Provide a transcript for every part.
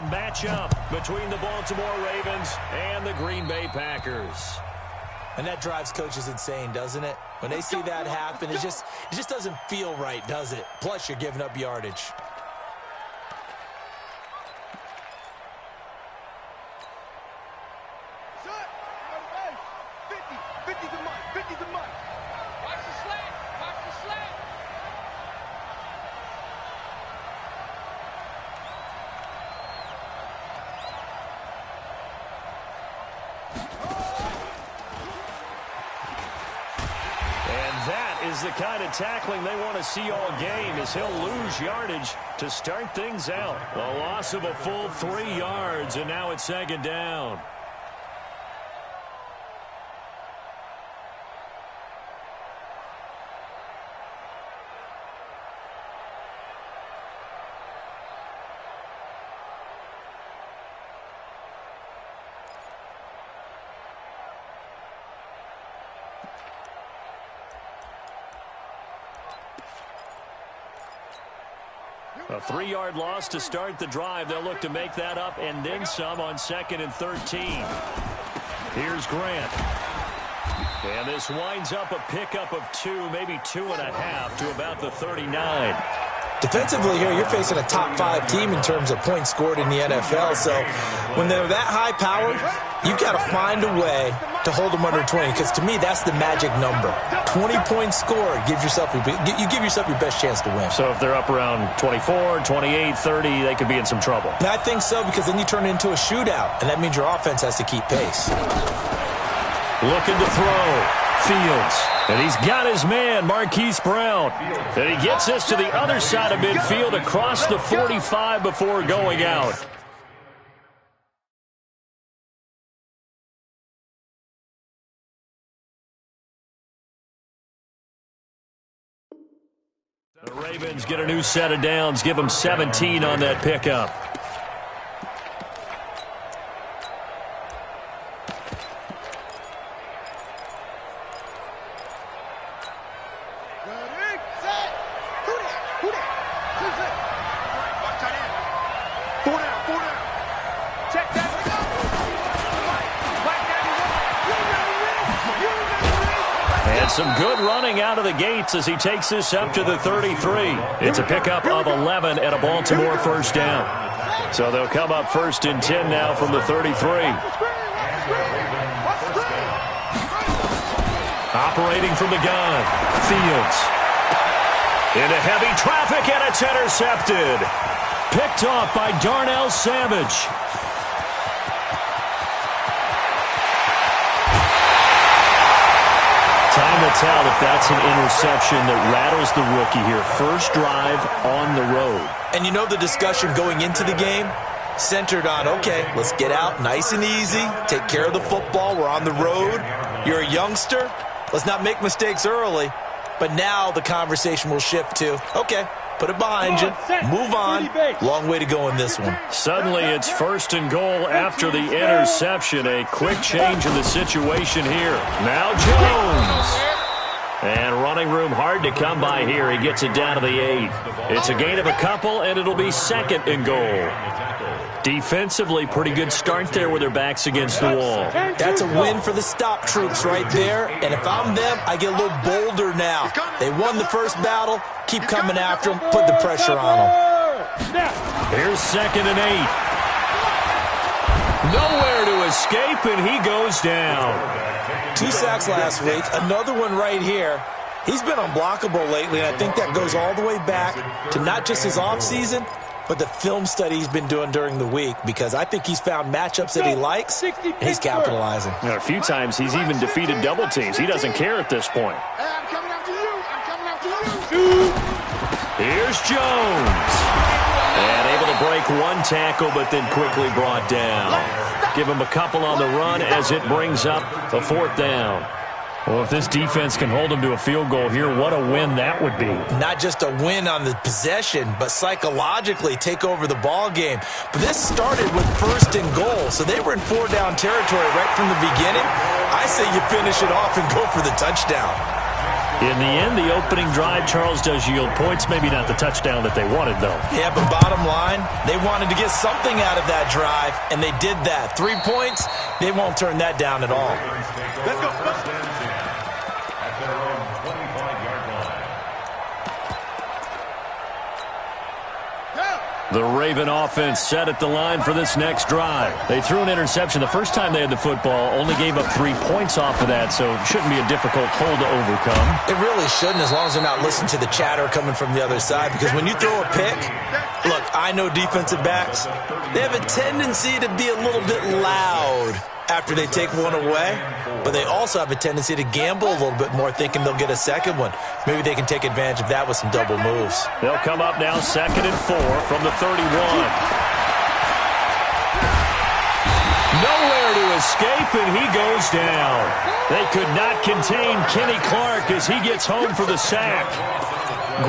matchup between the Baltimore Ravens and the Green Bay Packers. And that drives coaches insane, doesn't it? When they see that happen, it just doesn't feel right, does it? Plus, you're giving up yardage. Is the kind of tackling they want to see all game, as he'll lose yardage to start things out. A loss of a full 3 yards, and now it's second down. A 3-yard loss to start the drive. They'll look to make that up and then some on 2nd and 13. Here's Grant. And this winds up a pickup of 2, maybe 2.5 to about the 39. Defensively here, you're facing a top 5 team in terms of points scored in the NFL. So when they're that high powered, you've got to find a way to hold them under 20. Because to me, that's the magic number. 20 points scored gives yourself you give yourself your best chance to win. So if they're up around 24, 28, 30, they could be in some trouble. And I think so, because then you turn it into a shootout, and that means your offense has to keep pace. Looking to throw. Fields. And he's got his man, Marquise Brown. And he gets this to the other side of midfield across the 45 before going out. The Ravens get a new set of downs, give them 17 on that pickup. Some good running out of the gates as he takes this up to the 33. It's a pickup of 11 and a Baltimore first down. So they'll come up 1st and 10 now from the 33. Operating from the gun. Fields. Into heavy traffic, and it's intercepted. Picked off by Darnell Savage. Time to tell if that's an interception that rattles the rookie here. First drive on the road. And you know the discussion going into the game? Centered on, okay, let's get out nice and easy, take care of the football, we're on the road. You're a youngster, let's not make mistakes early. But now the conversation will shift to, okay, put it behind you, move on. Long way to go in this one. Suddenly it's 1st and goal after the interception. A quick change in the situation here. Now Jones. And running room hard to come by here. He gets it down to the 8. It's a gain of a couple, and it'll be 2nd and goal. Defensively, pretty good start there with their backs against the wall. That's a win for the stop troops right there. And if I'm them, I get a little bolder now. They won the first battle. Keep coming after them. Put the pressure on them. Here's 2nd and 8. Nowhere to escape, and he goes down. 2 sacks last week. Another one right here. He's been unblockable lately, and I think that goes all the way back to not just his offseason, but the film study he's been doing during the week, because I think he's found matchups that he likes, and he's capitalizing. You know, a few times he's even defeated double teams. He doesn't care at this point. I'm coming after you. I'm coming after you. Here's Jones. And able to break one tackle, but then quickly brought down. Give him a couple on the run as it brings up a 4th down. Well, if this defense can hold them to a field goal here, what a win that would be. Not just a win on the possession, but psychologically take over the ball game. But this started with 1st and goal, so they were in 4-down territory right from the beginning. I say you finish it off and go for the touchdown. In the end, the opening drive, Charles, does yield points. Maybe not the touchdown that they wanted, though. Yeah, but bottom line, they wanted to get something out of that drive, and they did that. 3 points, they won't turn that down at all. Let's go. The Raven offense set at the line for this next drive. They threw an interception the first time they had the football, only gave up 3 points off of that, so it shouldn't be a difficult hole to overcome. It really shouldn't, as long as they're not listening to the chatter coming from the other side, because when you throw a pick, look, I know defensive backs, they have a tendency to be a little bit loud after they take one away, but they also have a tendency to gamble a little bit more, thinking they'll get a second one. Maybe they can take advantage of that with some double moves. They'll come up now 2nd and 4 from the 31. Nowhere to escape, and he goes down. They could not contain Kenny Clark as he gets home for the sack.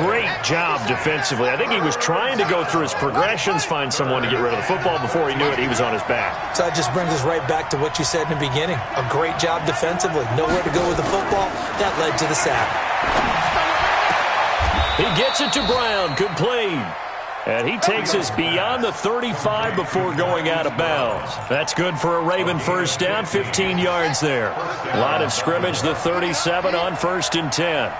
Great job defensively. I think he was trying to go through his progressions, find someone to get rid of the football. Before he knew it, he was on his back. So that just brings us right back to what you said in the beginning. A great job defensively. Nowhere to go with the football. That led to the sack. He gets it to Brown. Good play. And he takes us beyond the 35 before going out of bounds. That's good for a Raven first down, 15 yards there. Line of scrimmage, the 37 on 1st and 10.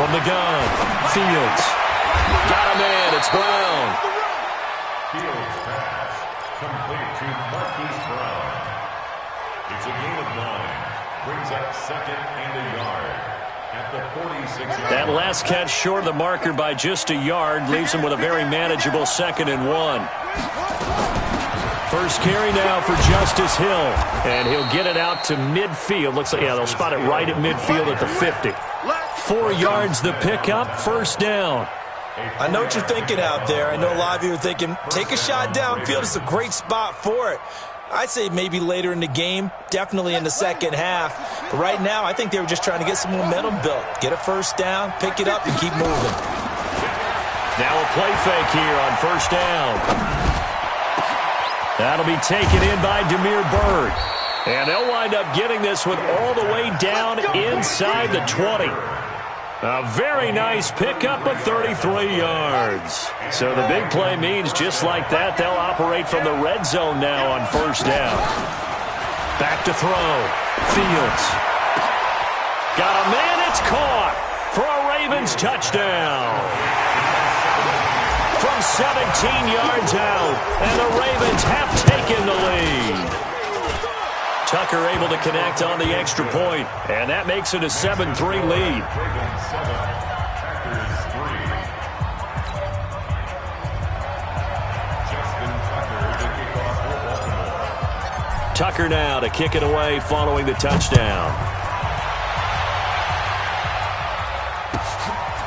From the gun, Fields. Got a man, it's Brown. Fields pass, complete to Marquise Brown. It's a gain of 9. Brings up 2nd and a yard at the 46-yard. That last catch short of the marker by just a yard leaves him with a very manageable 2nd and 1. First carry now for Justice Hill, and he'll get it out to midfield. Looks like, yeah, they'll spot it right at midfield at the 50. 4 yards the pickup, 1st down. I know what you're thinking out there. I know a lot of you are thinking, take a shot downfield. It's a great spot for it. I'd say maybe later in the game, definitely in the second half. But right now, I think they were just trying to get some momentum built. Get a first down, pick it up, and keep moving. Now a play fake here on 1st down. That'll be taken in by Demir Bird. And they'll wind up getting this one all the way down inside the 20. A very nice pickup of 33 yards. So the big play means just like that, they'll operate from the red zone now on 1st down. Back to throw. Fields. Got a man, it's caught for a Ravens touchdown. From 17 yards out, and the Ravens have taken the lead. Tucker able to connect on the extra point, and that makes it a 7-3 lead. Tucker now to kick it away following the touchdown.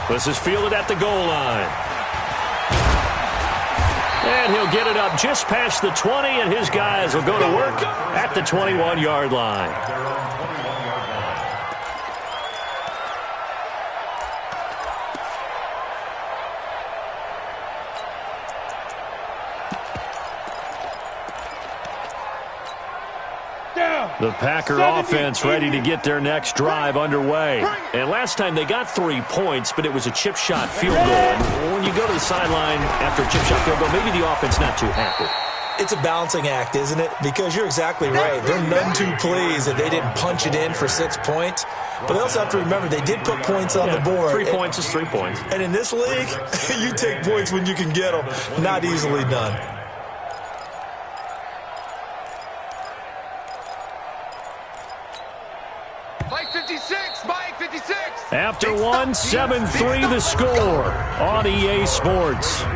This is fielded at the goal line. And he'll get it up just past the 20, and his guys will go to work at the 21-yard line. The Packer offense ready to get their next drive underway. And last time they got 3 points, but it was a chip shot field goal. When you go to the sideline after a chip shot field goal, maybe the offense not too happy. It's a balancing act, isn't it? Because you're exactly right. They're none too pleased that they didn't punch it in for 6 points. But they also have to remember they did put points on the board. 3 points is 3 points. And in this league, you take points when you can get them. Not easily done. After one, 7-3 the score on EA Sports. Go.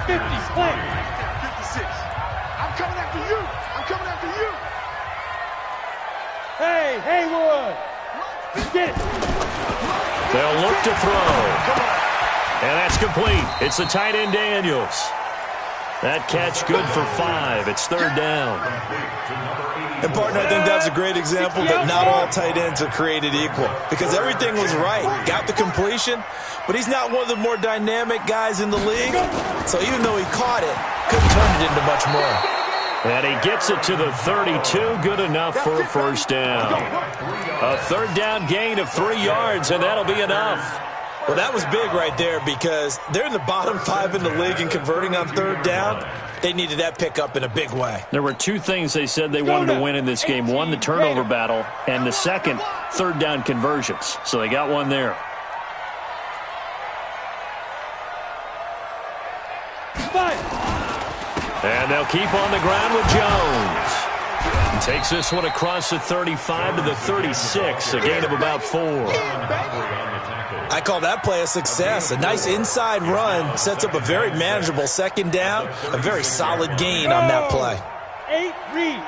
50, play. 56. I'm coming after you. I'm coming after you. Hey, Haywood. Get it. They'll look to throw. And that's complete. It's the tight end Daniels. That catch good for 5. It's 3rd down. And, partner, I think that's a great example that not all tight ends are created equal. Because everything was right. Got the completion, but he's not one of the more dynamic guys in the league. So even though he caught it, couldn't turn it into much more. And he gets it to the 32. Good enough for a first down. A third down gain of 3 yards, and that'll be enough. Well, that was big right there because they're in the bottom 5 in the league in converting on third down. They needed that pickup in a big way. There were 2 things they said they wanted to win in this game. One, the turnover battle, and the second, third down conversions. So they got one there. And they'll keep on the ground with Jones. He takes this one across the 35 to the 36, a gain of about 4. I call that play a success. A nice inside run sets up a very manageable second down. A very solid gain on that play. 8, read.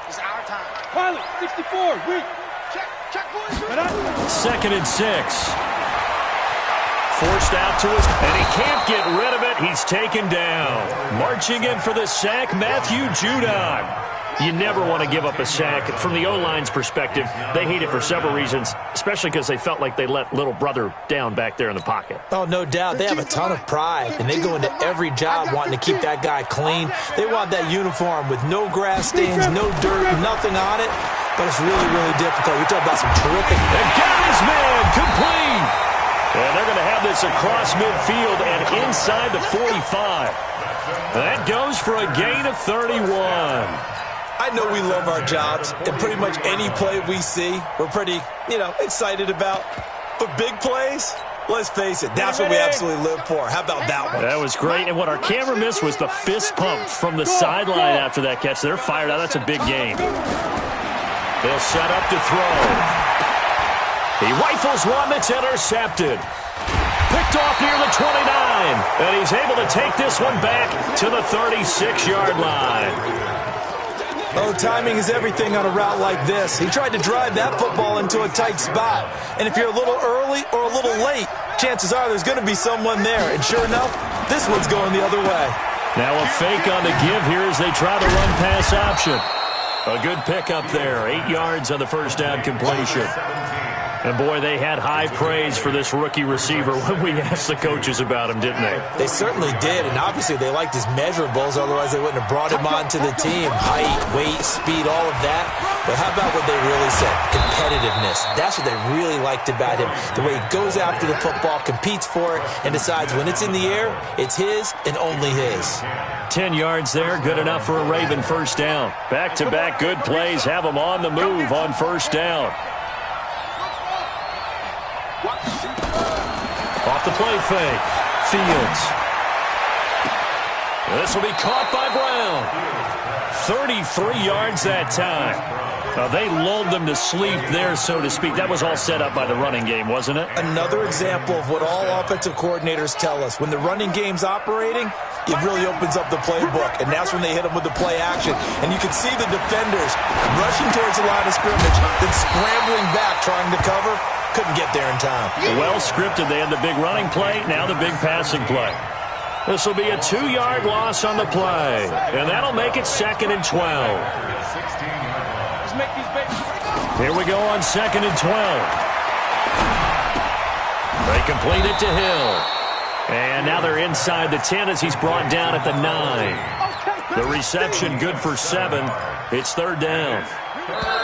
It's our time. Pilot, 64, read. Check, boys. Second and 6. Forced out to us, and he can't get rid of it. He's taken down. Marching in for the sack, Matthew Judon. You never want to give up a sack. From the O-line's perspective, they hate it for several reasons, especially because they felt like they let little brother down back there in the pocket. Oh, no doubt. They have a ton of pride, and they go into every job wanting to keep that guy clean. They want that uniform with no grass stains, no dirt, nothing on it, but it's really, really difficult. We talk about some terrific... And got his man complete. And they're going to have this across midfield and inside the 45. That goes for a gain of 31. I know we love our jobs, and pretty much any play we see, we're pretty, excited about. But big plays, let's face it, that's what we absolutely live for. How about that one? That was great. And what our camera missed was the fist pump from the sideline after that catch. They're fired out. That's a big game. They'll set up to throw. He rifles one that's intercepted. Picked off near the 29. And he's able to take this one back to the 36-yard line. Oh, timing is everything on a route like this. He tried to drive that football into a tight spot. And if you're a little early or a little late, chances are there's going to be someone there. And sure enough, this one's going the other way. Now a fake on the give here as they try to run pass option. A good pickup there. 8 yards on the first down completion. And, boy, they had high praise for this rookie receiver when we asked the coaches about him, didn't they? They certainly did, and obviously they liked his measurables. Otherwise, they wouldn't have brought him onto the team. Height, weight, speed, all of that. But how about what they really said? Competitiveness. That's what they really liked about him. The way he goes after the football, competes for it, and decides when it's in the air, it's his and only his. 10 yards there, good enough for a Raven first down. Back-to-back good plays have them on the move on first down. Off the play fake. Fields. This will be caught by Brown. 33 yards that time. They lulled them to sleep there, so to speak. That was all set up by the running game, wasn't it? Another example of what all offensive coordinators tell us. When the running game's operating, it really opens up the playbook, and that's when they hit them with the play action. And you can see the defenders rushing towards the line of scrimmage, then scrambling back, trying to cover. Couldn't get there in time. Well scripted. They had the big running play, now the big passing play. This will be a 2-yard loss on the play, and that'll make it 2nd and 12. Here we go on 2nd and 12. They complete it to Hill. And now they're inside the 10 as he's brought down at the 9. The reception good for 7. It's 3rd down.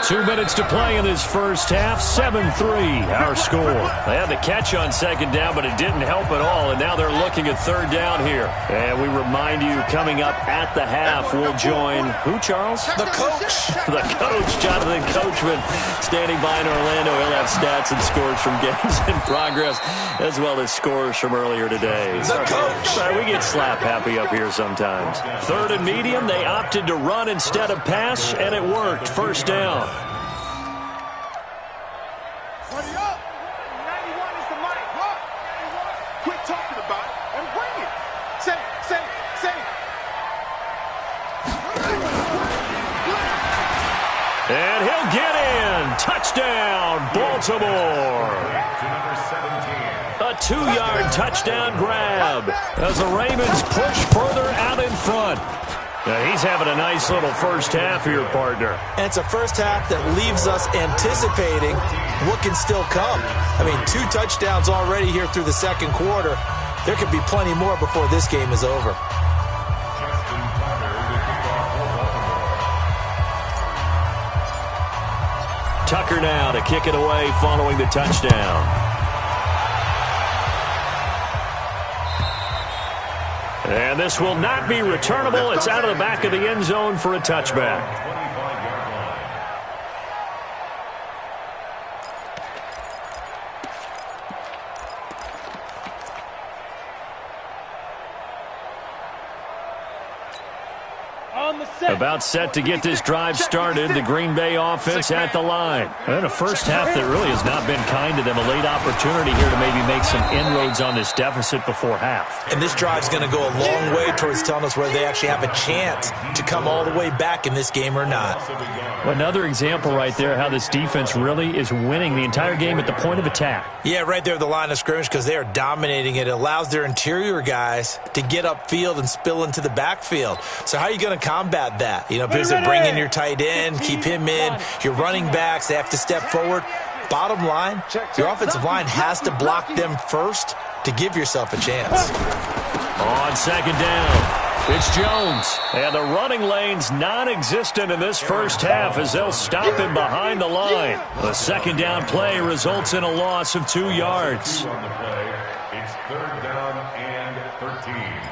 2 minutes to play in this first half. 7-3 our score. They had the catch on 2nd down, but it didn't help at all. And now they're looking at 3rd down here. And we remind you, coming up at the half, we'll join who, Charles? The coach. The coach, Jonathan Coachman, standing by in Orlando. He'll have stats and scores from games in progress, as well as scores from earlier today. The coach. Sorry, we get slap happy up here sometimes. 3rd and medium, they opted to run instead of pass, and it worked. First down. Hurry up. 91 is the mic. Look. 91. Quit talking about it and bring it. Say it. And he'll get in. Touchdown, Baltimore. A 2-yard touchdown grab as the Ravens push further out in front. Now he's having a nice little first half here, partner. And it's a first half that leaves us anticipating what can still come. I mean, 2 touchdowns already here through the second quarter. There could be plenty more before this game is over. Tucker now to kick it away following the touchdown. And this will not be returnable. It's out of the back of the end zone for a touchback. About set to get this drive started. The Green Bay offense at the line. And a first half that really has not been kind to them. A late opportunity here to maybe make some inroads on this deficit before half. And this drive's going to go a long way towards telling us whether they actually have a chance to come all the way back in this game or not. Another example right there how this defense really is winning the entire game at the point of attack. Yeah, right there at the line of scrimmage because they are dominating it. It allows their interior guys to get upfield and spill into the backfield. So how are you going to combat that? You know, because they bring in your tight end, keep him in. Your running backs, they have to step forward. Bottom line, your offensive line has to block them first to give yourself a chance. On second down, it's Jones. And the running lane's non-existent in this first half as they'll stop him behind the line. The second down play results in a loss of 2 yards. On the play, it's third down and 13.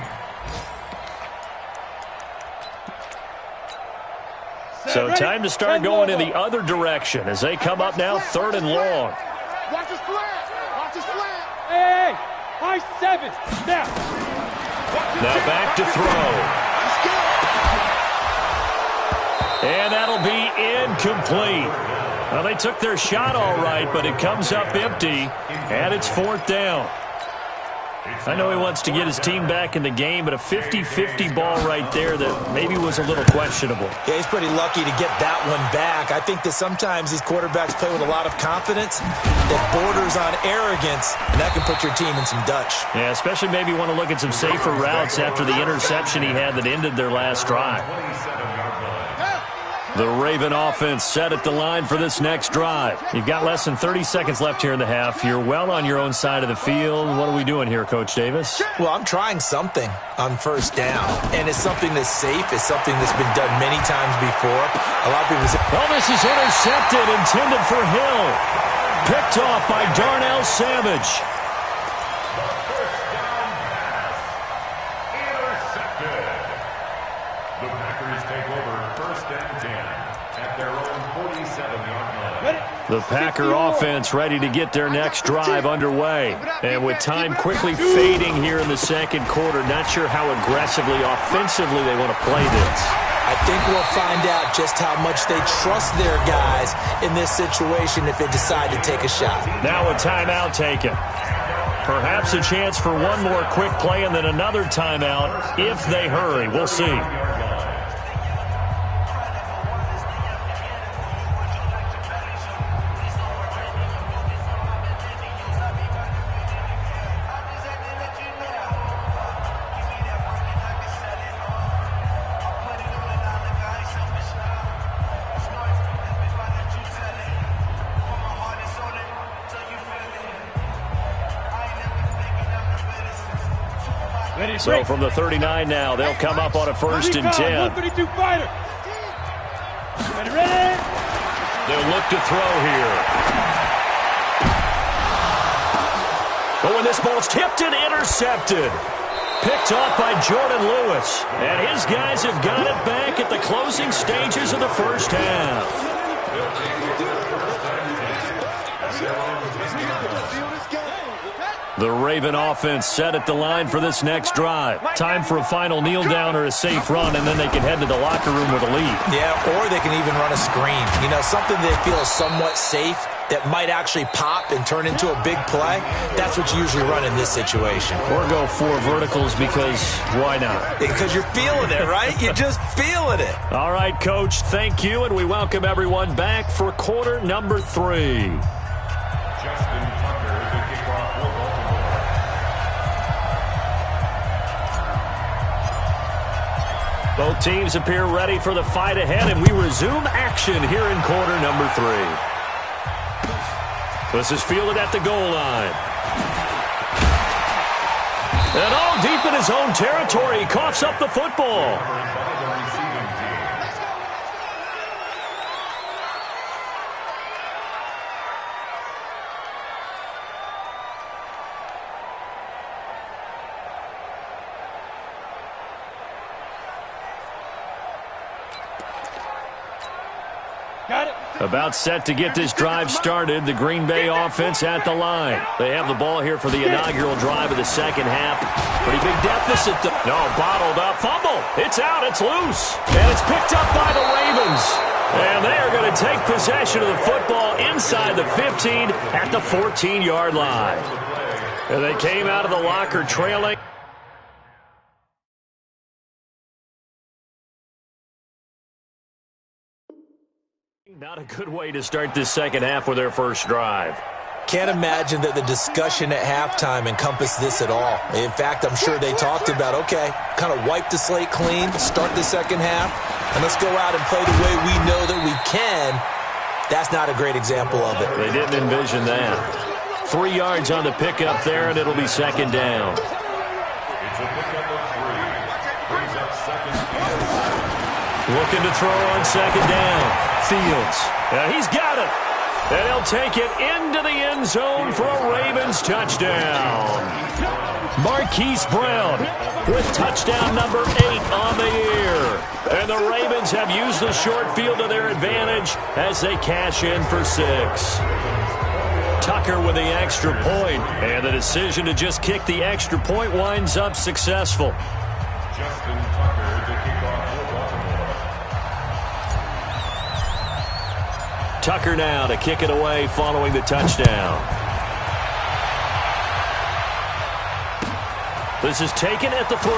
So time to start going in the other direction as they come up now third and long. Watch his flat. Watch his flat. Hey, high sevens. Now back to throw. And that'll be incomplete. Well, they took their shot all right, but it comes up empty, and it's fourth down. I know he wants to get his team back in the game, but a 50-50 ball right there that maybe was a little questionable. Yeah, he's pretty lucky to get that one back. I think that sometimes these quarterbacks play with a lot of confidence that borders on arrogance, and that can put your team in some Dutch. Yeah, especially maybe want to look at some safer routes after the interception he had that ended their last drive. The Raven offense set at the line for this next drive. You've got less than 30 seconds left here in the half. You're well on your own side of the field. What are we doing here, Coach Davis? Well, I'm trying something on first down, and it's something that's safe. It's something that's been done many times before. A lot of people say, well, this is intercepted, intended for Hill. Picked off by Darnell Savage. The Packer offense ready to get their next drive underway. And with time quickly fading here in the second quarter, not sure how aggressively, offensively they want to play this. I think we'll find out just how much they trust their guys in this situation if they decide to take a shot. Now a timeout taken. Perhaps a chance for one more quick play and then another timeout if they hurry. We'll see. So from the 39 now, they'll come up on a 1st and 10. 132 fighter. Ready? They'll look to throw here. Oh, and this ball's tipped and intercepted. Picked off by Jordan Lewis. And his guys have got it back at the closing stages of the first half. The Raven offense set at the line for this next drive. Time for a final kneel down or a safe run, and then they can head to the locker room with a lead. Yeah, or they can even run a screen. You know, something they feel is somewhat safe that might actually pop and turn into a big play. That's what you usually run in this situation. Or go 4 verticals because why not? Because you're feeling it, right? You're just feeling it. All right, Coach, thank you, and we welcome everyone back for quarter number 3. Both teams appear ready for the fight ahead, and we resume action here in quarter number 3. This is fielded at the goal line. And all deep in his own territory, he coughs up the football. About set to get this drive started. The Green Bay offense at the line. They have the ball here for the inaugural drive of the second half. Pretty big deficit. No, bottled up. Fumble. It's out. It's loose. And it's picked up by the Ravens. And they are going to take possession of the football inside the 15 at the 14-yard line. And they came out of the locker trailing. Not a good way to start this second half with their first drive. Can't imagine that the discussion at halftime encompassed this at all. In fact, I'm sure they talked about, okay, kind of wipe the slate clean, start the second half, and let's go out and play the way we know that we can. That's not a great example of it. They didn't envision that. 3 yards on the pickup there, and it'll be second down. It's a pickup of 3. Brings up second and 5. Looking to throw on second down. Fields. He's got it. And he'll take it into the end zone for a Ravens touchdown. Marquise Brown with touchdown number 8 on the year. And the Ravens have used the short field to their advantage as they cash in for 6. Tucker with the extra point, and the decision to just kick the extra point winds up successful. Justin Tucker to kick off for Baltimore. Tucker now to kick it away following the touchdown. This is taken at the 3.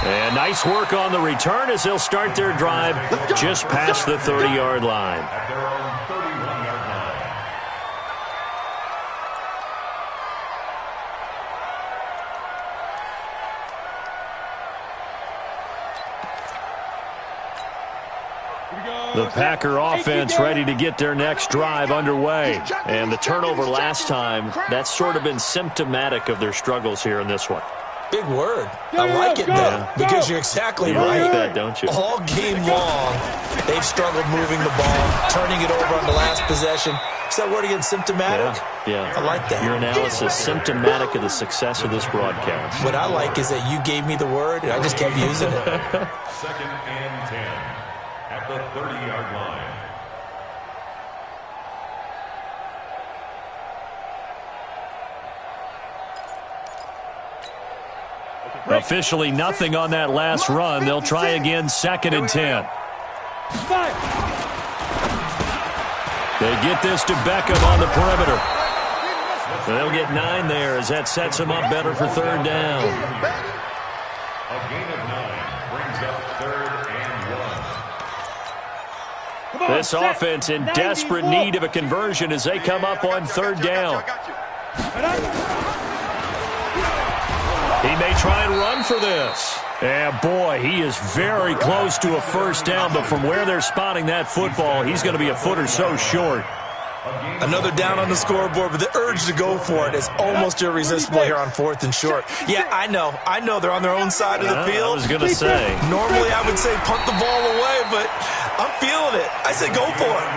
And nice work on the return as they'll start their drive just past the 30-yard line. At their own 31-yard line. The Packer offense ready to get their next drive underway. And the turnover last time, that's sort of been symptomatic of their struggles here in this one. Big word. I like it, though, because you're exactly right. Like that, don't you? All game long, they've struggled moving the ball, turning it over on the last possession. Is that word again, symptomatic? Yeah. I like that. Your analysis, symptomatic of the success of this broadcast. What I like is that you gave me the word, and I just kept using it. Second and 10 at the 30-yard line. Officially nothing on that last run. They'll try again, second and 10. They get this to Beckham on the perimeter. They'll get 9 there as that sets them up better for third down. A gain of 9 brings up third and 1. This offense in desperate need of a conversion as they come up on third down. He may try and run for this. Yeah, boy, he is very close to a first down, but from where they're spotting that football, he's going to be a foot or so short. Another down on the scoreboard, but the urge to go for it is almost irresistible here on 4th and short. Yeah, I know they're on their own side of the field. I was going to say. Normally I would say punt the ball away, but I'm feeling it. I say go for it.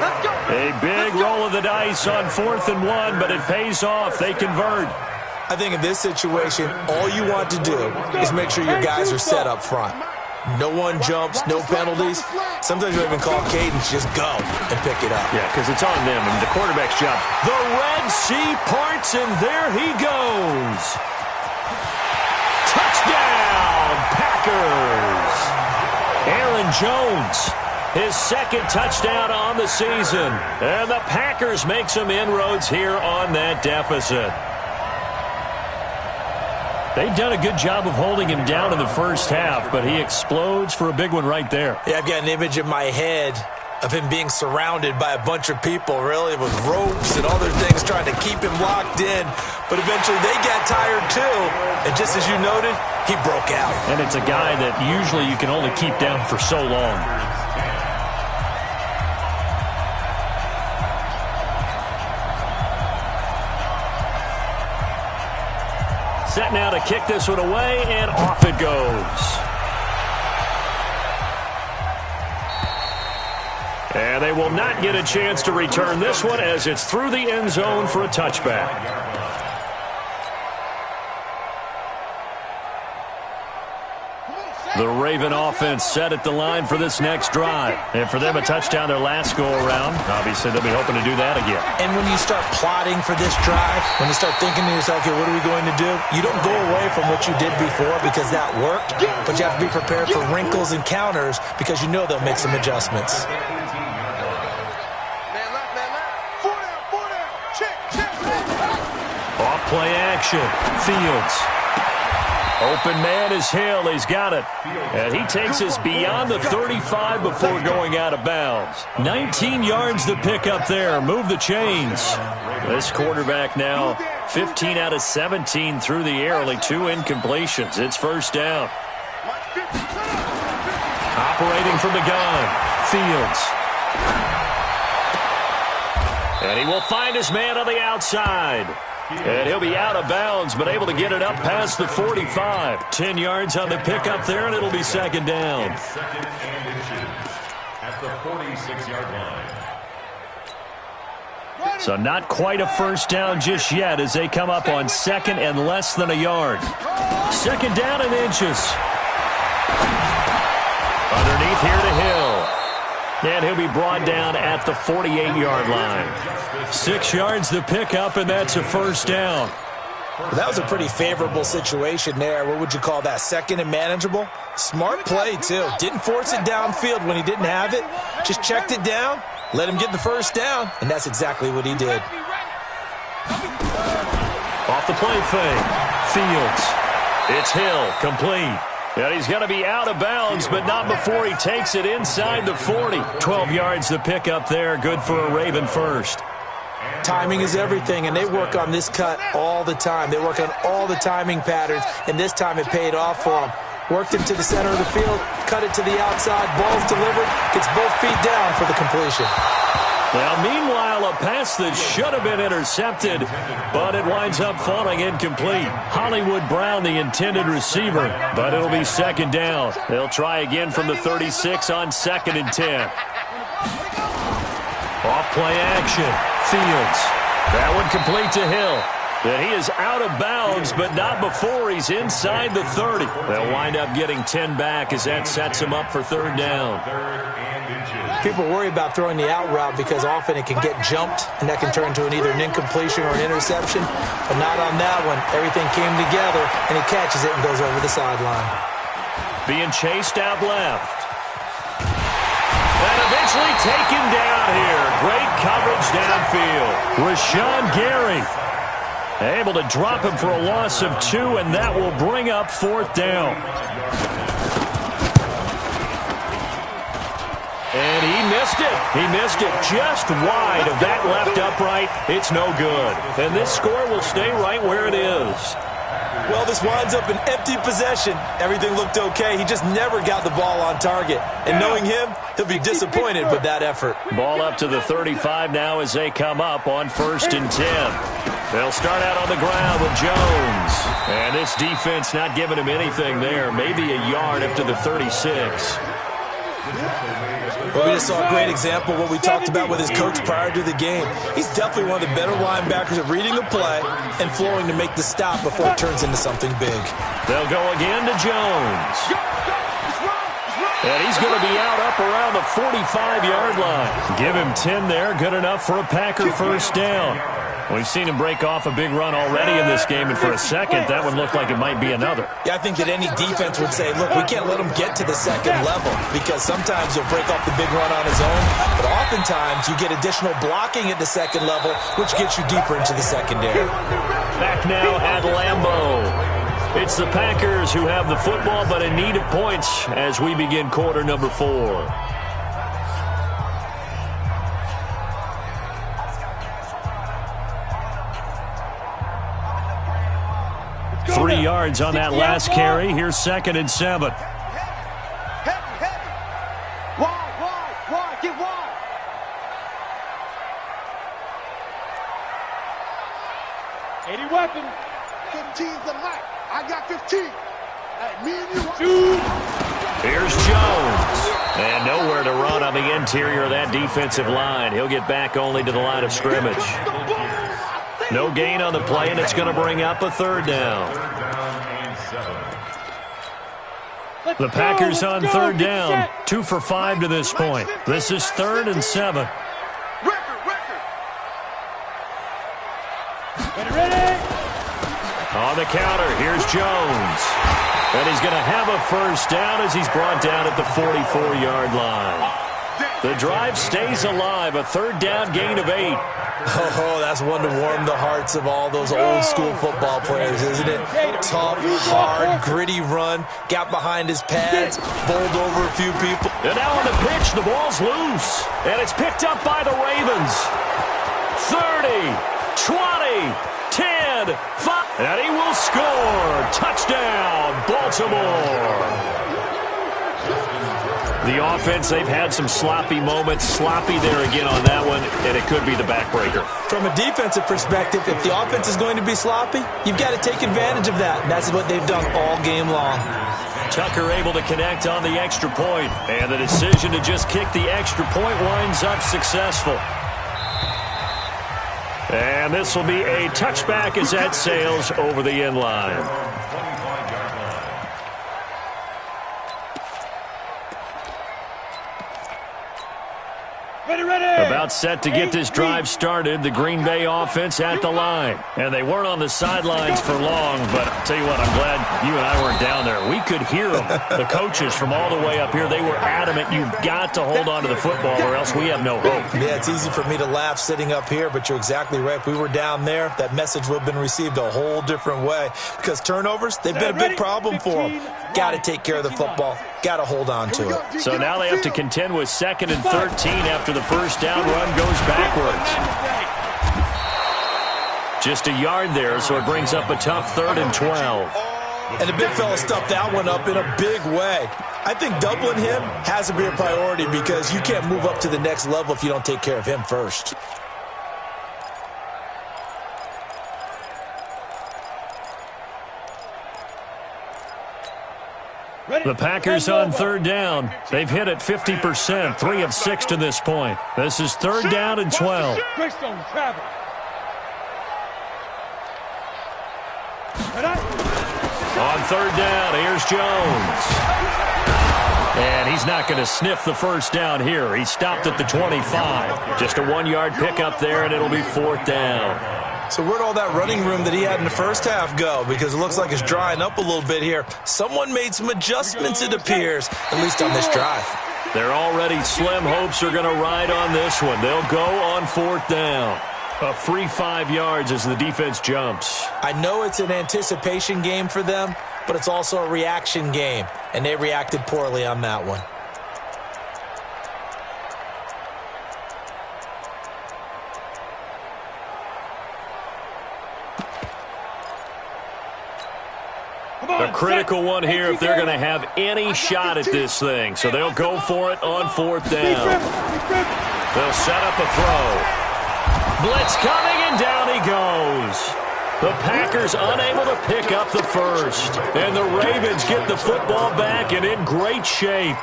A big roll of the dice on 4th and 1, but it pays off. They convert. I think in this situation, all you want to do is make sure your guys are set up front. No one jumps, no penalties. Sometimes you even call cadence, just go and pick it up. Yeah, because it's on them and the quarterback's job. The Red Sea parts, and there he goes. Touchdown, Packers. Aaron Jones, his second touchdown on the season. And the Packers make some inroads here on that deficit. They've done a good job of holding him down in the first half, but he explodes for a big one right there. Yeah, I've got an image in my head of him being surrounded by a bunch of people, really, with ropes and other things trying to keep him locked in. But eventually they got tired too, and just as you noted, he broke out. And it's a guy that usually you can only keep down for so long. Set now to kick this one away, and off it goes. And they will not get a chance to return this one as it's through the end zone for a touchback. Come on, The Raven offense set at the line for this next drive. And for them, a touchdown their last go-around. Obviously, they'll be hoping to do that again. And when you start plotting for this drive, when you start thinking to yourself, okay, what are we going to do? You don't go away from what you did before because that worked, but you have to be prepared for wrinkles and counters because you know they'll make some adjustments. Off play action. Fields. Open man is Hill. He's got it. And he takes us beyond the 35 before going out of bounds. 19 yards to pick up there. Move the chains. This quarterback now 15 out of 17 through the air. Only 2 incompletions. It's first down. Operating from the gun. Fields. And he will find his man on the outside. And he'll be out of bounds, but able to get it up past the 45. 10 yards on the pickup there, and it'll be second down. Second and inches at the 46-yard line. So not quite a first down just yet as they come up on second and less than a yard. Second down and inches. Underneath here to Hill. And he'll be brought down at the 48-yard line. 6 yards to pick up, and that's a first down. Well, that was a pretty favorable situation there. What would you call that? Second and manageable? Smart play, too. Didn't force it downfield when he didn't have it. Just checked it down, let him get the first down, and that's exactly what he did. Off the play fake. Fields. It's Hill, complete. And he's going to be out of bounds, but not before he takes it inside the 40. 12 yards to pick up there. Good for a Raven first. Timing is everything, and they work on this cut all the time. They work on all the timing patterns, and this time it paid off for them. Worked it to the center of the field, cut it to the outside, ball's delivered, gets both feet down for the completion. Now, meanwhile, a pass that should have been intercepted, but it winds up falling incomplete. Hollywood Brown, the intended receiver, but it'll be second down. They'll try again from the 36 on second and 10. Off play action. Fields. That one complete to Hill. And he is out of bounds, but not before he's inside the 30. They'll wind up getting 10 back as that sets him up for third down. People worry about throwing the out route because often it can get jumped, and that can turn into either an incompletion or an interception. But not on that one. Everything came together, and he catches it and goes over the sideline. Being chased out left. And eventually taken down here. Great coverage downfield. Rashawn Gary able to drop him for a loss of 2, and that will bring up fourth down. And he missed it. He missed it just wide of that left upright. It's no good. And this score will stay right where it is. Well, this winds up an empty possession. Everything looked okay. He just never got the ball on target. And knowing him, he'll be disappointed with that effort. Ball up to the 35 now as they come up on first and 10. They'll start out on the ground with Jones. And this defense not giving him anything there. Maybe a yard up to the 36. Well, we just saw a great example of what we talked about with his coach prior to the game. He's definitely one of the better linebackers at reading the play and flowing to make the stop before it turns into something big. They'll go again to Jones. And he's going to be out up around the 45-yard line. Give him 10 there. Good enough for a Packer first down. We've seen him break off a big run already in this game, and for a second, that one looked like it might be another. Yeah, I think that any defense would say, look, we can't let him get to the second level because sometimes he'll break off the big run on his own, but oftentimes you get additional blocking at the second level, which gets you deeper into the secondary. Back now at Lambeau. It's the Packers who have the football, but in need of points as we begin quarter number 4. 3 yards on that last carry. Here's second and 7. Wide, get wide. Any weapon. 15's the mic. I got 15. Hey, me and you. Shoot. Here's Jones. And nowhere to run on the interior of that defensive line. He'll get back only to the line of scrimmage. No gain on the play, and it's going to bring up a third down. The Packers on third down. 2 for 5 to this point. This is 3rd and 7. Ready. On the counter, here's Jones. And he's going to have a first down as he's brought down at the 44-yard line. The drive stays alive, a 3rd down gain of 8. Oh, that's one to warm the hearts of all those old-school football players, isn't it? Tough, hard, gritty run, got behind his pads, bowled over a few people. And now on the pitch, the ball's loose. And it's picked up by the Ravens. 30, 20, 10, 5. And he will score. Touchdown, Baltimore. The offense, they've had some sloppy moments. Sloppy there again on that one, and it could be the backbreaker. From a defensive perspective, if the offense is going to be sloppy, you've got to take advantage of that. And that's what they've done all game long. Tucker able to connect on the extra point, and the decision to just kick the extra point winds up successful. And this will be a touchback as that sails over the end line. About set to get this drive started, the Green Bay offense at the line. And they weren't on the sidelines for long, but I'll tell you what, I'm glad you and I weren't down there. We could hear them, the coaches from all the way up here. They were adamant, you've got to hold on to the football or else we have no hope. Yeah, it's easy for me to laugh sitting up here, but you're exactly right. If we were down there, that message would have been received a whole different way. Because turnovers, they've been a big problem for them. Got to take care of the football. Got to hold on to it. So now they have to contend with 2nd and 13 after the first down run goes backwards. Just a yard there, so it brings up a tough 3rd and 12. And the big fella stuffed that one up in a big way. I think doubling him has to be a priority because you can't move up to the next level if you don't take care of him first. The Packers on 3rd down. They've hit it 50%, 3 of 6 to this point. This is 3rd down and 12. On 3rd down, here's Jones. And he's not going to sniff the first down here. He stopped at the 25. Just a 1-yard pickup there, and it'll be 4th down. So where'd all that running room that he had in the first half go? Because it looks like it's drying up a little bit here. Someone made some adjustments, it appears, at least on this drive. Their already slim hopes are going to ride on this one. They'll go on 4th down. A free 5 yards as the defense jumps. I know it's an anticipation game for them, but it's also a reaction game, and they reacted poorly on that one. A critical one here if they're going to have any shot at this thing. So they'll go for it on 4th down. They'll set up a throw. Blitz coming, and down he goes. The Packers unable to pick up the first. And the Ravens get the football back and in great shape.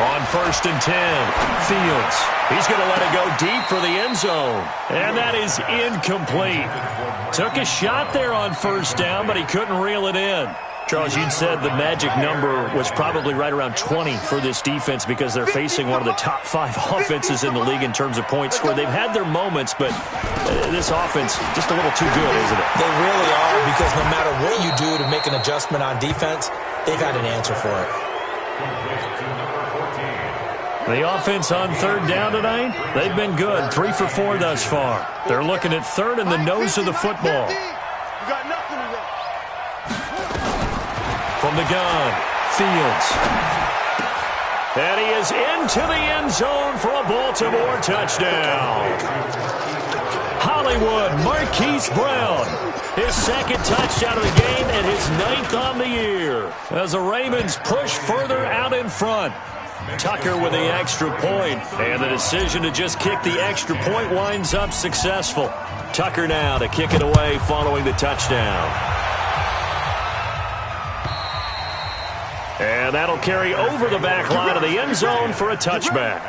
On 1st and 10, Fields. He's going to let it go deep for the end zone. And that is incomplete. Took a shot there on 1st down, but he couldn't reel it in. Charles, you'd said the magic number was probably right around 20 for this defense because they're facing one of the top 5 offenses in the league in terms of points scored. They've had their moments, but this offense just a little too good, isn't it? They really are, because no matter what you do to make an adjustment on defense, they've had an answer for it. The offense on 3rd down tonight, they've been good. 3 for 4 thus far. They're looking at 3rd in the nose of the football. From the gun, Fields. And he is into the end zone for a Baltimore touchdown. Hollywood Marquise Brown. His 2nd touchdown of the game and his 9th on the year. As the Ravens push further out in front. Tucker with the extra point, and the decision to just kick the extra point winds up successful. Tucker now to kick it away following the touchdown. And that'll carry over the back line of the end zone for a touchback.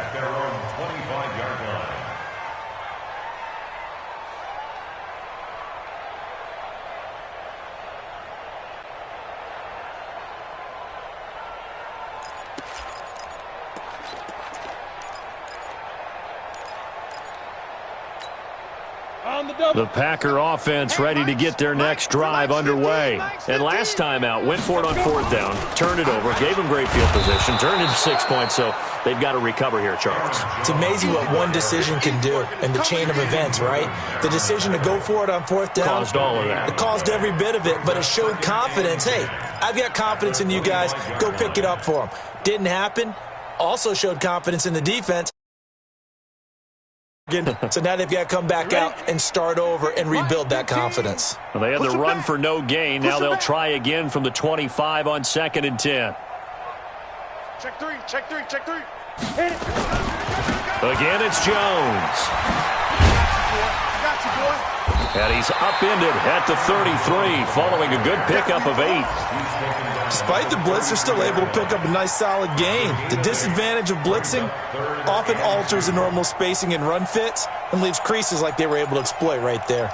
on the double. The Packer offense ready to get their next drive underway. And last time out, went for it on fourth down, turned it over, gave them great field position, turned into 6 points, so they've got to recover here, Charles. It's amazing what one decision can do in the chain of events, right? The decision to go for it on fourth down. Caused all of that. It caused every bit of it, but it showed confidence. Hey, I've got confidence in you guys. Go pick it up for them. Didn't happen. Also showed confidence in the defense. So now they've got to come back out and start over and rebuild that confidence. Well, they had the run for no gain. Now they'll try again from the 25 on 2nd and 10. Check three, check three, check three. Again, it's Jones. Got you, boy. And he's upended at the 33, following a good pickup of 8. Despite the blitz, they're still able to pick up a nice solid gain. The disadvantage of blitzing often alters the normal spacing and run fits and leaves creases like they were able to exploit right there.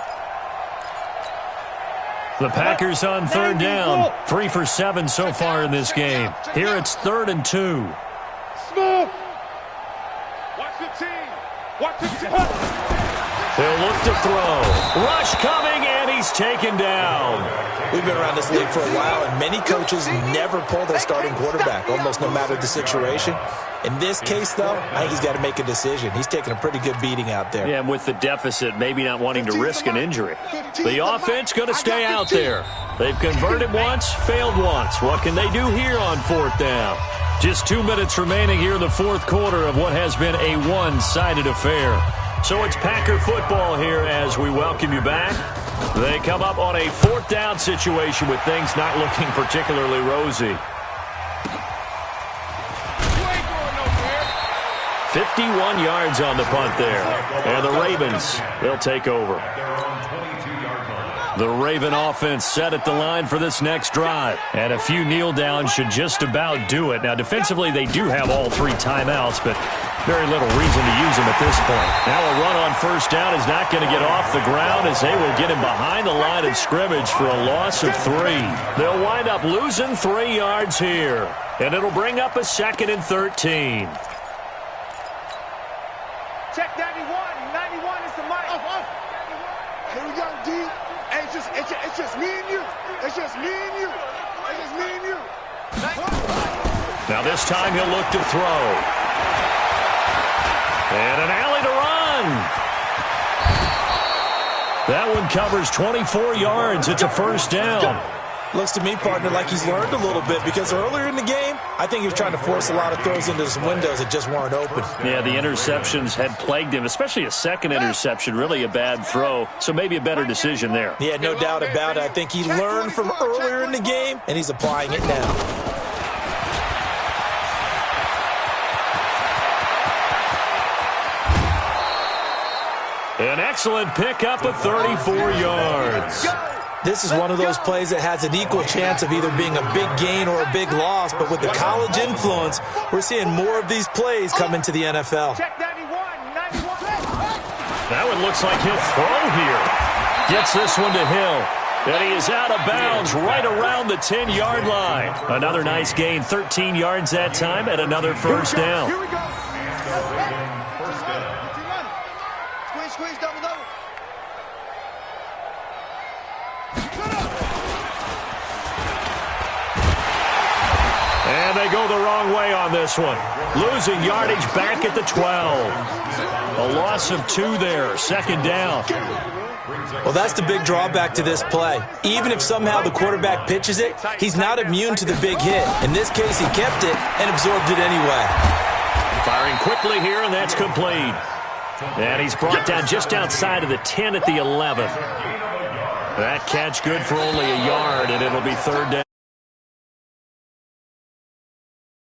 The Packers on third down, 3 for 7 so far in this game. Here it's 3rd and 2. Smooth. Watch the team. Watch the team. They'll look to throw. Rush coming, and he's taken down. We've been around this league for a while, and many coaches never pull their starting quarterback, almost no matter the situation. In this case, though, I think he's got to make a decision. He's taking a pretty good beating out there. Yeah, and with the deficit, maybe not wanting to risk an injury. The offense going to stay out there. They've converted once, failed once. What can they do here on 4th down? Just 2 minutes remaining here in the 4th quarter of what has been a one-sided affair. So it's Packer football here as we welcome you back. They come up on a 4th down situation with things not looking particularly rosy. 51 yards on the punt there. And the Ravens, they'll take over. The Raven offense set at the line for this next drive. And a few kneel downs should just about do it. Now, defensively, they do have all 3 timeouts, but very little reason to use them at this point. Now a run on 1st down is not going to get off the ground as they will get him behind the line of scrimmage for a loss of 3. They'll wind up losing 3 yards here. And it'll bring up a 2nd and 13. Check 91. 91 is the mic. Here we go, D. Hey, it's just me and you. It's just me and you. It's just me and you. Now this time he'll look to throw. And an alley to run. That one covers 24 yards. It's a 1st down. Looks to me, partner, like he's learned a little bit because earlier in the game, I think he was trying to force a lot of throws into some windows that just weren't open. Yeah, the interceptions had plagued him, especially a 2nd interception, really a bad throw. So maybe a better decision there. Yeah, no doubt about it. I think he learned from earlier in the game, and he's applying it now. An excellent pickup of 34 yards. This is one of those plays that has an equal chance of either being a big gain or a big loss, but with the college influence, we're seeing more of these plays come into the NFL. Check 91. 91. That one looks like he'll throw here. Gets this one to Hill. And he is out of bounds right around the 10-yard line. Another nice gain, 13 yards that time, and another 1st down. Here we go. Squeeze, double. And they go the wrong way on this one. Losing yardage back at the 12. A loss of 2 there, 2nd down. Well, that's the big drawback to this play. Even if somehow the quarterback pitches it, he's not immune to the big hit. In this case, he kept it and absorbed it anyway. Firing quickly here, and that's complete. And he's brought down just outside of the 10 at the 11. That catch good for only a yard, and it'll be 3rd down.